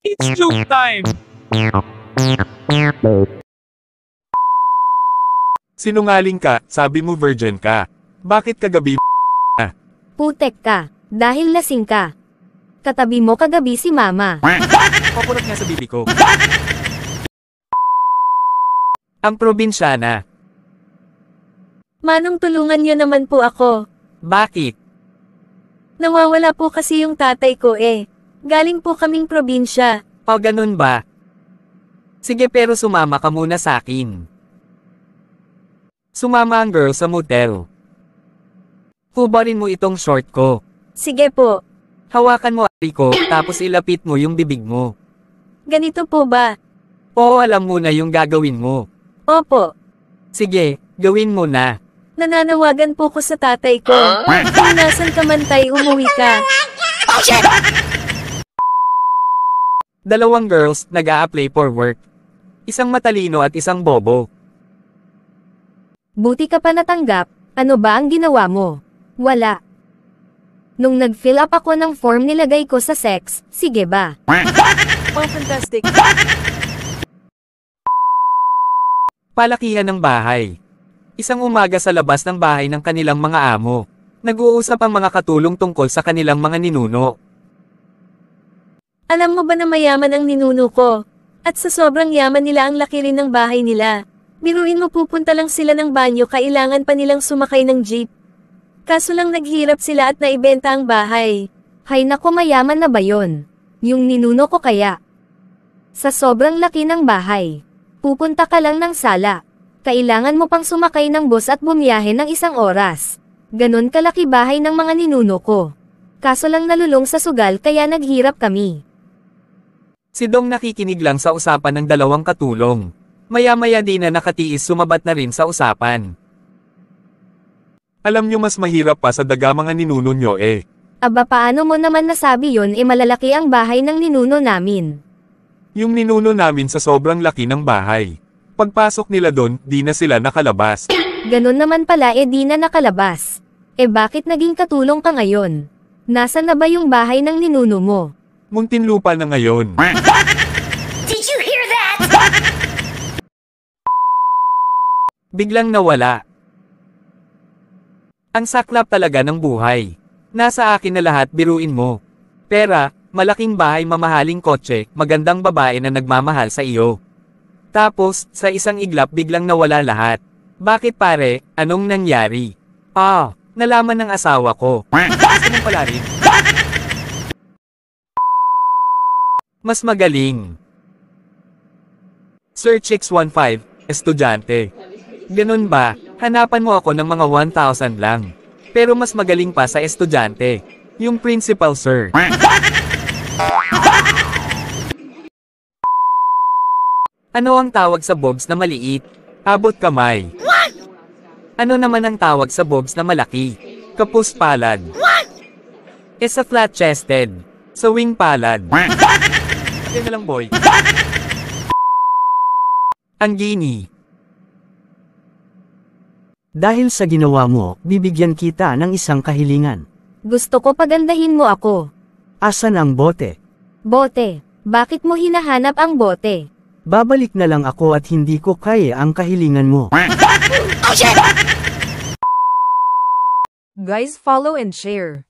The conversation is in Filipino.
It's joke time! Sinungaling ka, sabi mo virgin ka. Bakit kagabi Putek ka, dahil lasing ka. Katabi mo kagabi si mama. pakurot nga sa bibi ko? Ang probinsyana. Manong tulungan niyo naman po ako. Bakit? Nawawala po kasi yung tatay ko eh. Galing po kaming probinsya. O ganun ba? Sige pero sumama ka muna sa akin. Sumama ang girl sa motel. Hubarin mo itong short ko. Sige po. Hawakan mo ari ko, tapos ilapit mo yung bibig mo. Ganito po ba? Oo, alam mo na yung gagawin mo. Opo. Sige, gawin mo na. Nananawagan po ko sa tatay ko. Kung nasan ka man tay, umuwi ka. Dalawang girls nag-a-apply for work. Isang matalino at isang bobo. Buti ka pa natanggap, ano ba ang ginawa mo? Wala. Nung nag-fill up ako ng form nilagay ko sa sex, sige ba? Oh, fantastic. Palakihan ng bahay. Isang umaga sa labas ng bahay ng kanilang mga amo. Nag-uusap ang mga katulong tungkol sa kanilang mga ninuno. Alam mo ba na mayaman ang ninuno ko? At sa sobrang yaman nila ang laki rin ng bahay nila. Biruin mo pupunta lang sila ng banyo kailangan pa nilang sumakay ng jeep. Kaso lang naghirap sila at naibenta ang bahay. Hay nako mayaman na ba yon? Yung ninuno ko kaya? Sa sobrang laki ng bahay. Pupunta ka lang ng sala. Kailangan mo pang sumakay ng bus at bumiyahe ng 1 oras. Ganon kalaki bahay ng mga ninuno ko. Kaso lang nalulong sa sugal kaya naghirap kami. Si Dong nakikinig lang sa usapan ng dalawang katulong. Maya-maya di na nakatiis sumabat na rin sa usapan. Alam nyo mas mahirap pa sa daga mga ninuno nyo eh. Aba paano mo naman nasabi yon malalaki ang bahay ng ninuno namin. Yung ninuno namin sa sobrang laki ng bahay. Pagpasok nila doon, di na sila nakalabas. Ganon naman pala di na nakalabas. Bakit naging katulong ka ngayon? Nasaan na ba yung bahay ng ninuno mo? Muntinlupa na ngayon. Did you hear that? Biglang nawala. Ang saklap talaga ng buhay. Nasa akin na lahat biruin mo. Pera, malaking bahay mamahaling kotse, magandang babae na nagmamahal sa iyo. Tapos, sa isang iglap biglang nawala lahat. Bakit pare, anong nangyari? Nalaman ng asawa ko. Gusto mo pala rin? Mas magaling. Sir Chicks 15, estudyante. Ganun ba, hanapan mo ako ng mga 1,000 lang. Pero mas magaling pa sa estudyante. Yung principal sir. Ano ang tawag sa bobs na maliit? Abot kamay. Ano naman ang tawag sa bobs na malaki? Kapus palad. Sa flat-chested. Sa wing palad. Kaya na lang boy. Ang gini. Dahil sa ginawa mo, bibigyan kita ng isang kahilingan. Gusto ko pagandahin mo ako. Asan ang bote? Bote, bakit mo hinahanap ang bote? Babalik na lang ako at hindi ko kaya ang kahilingan mo. Oh shit! Guys, follow and share.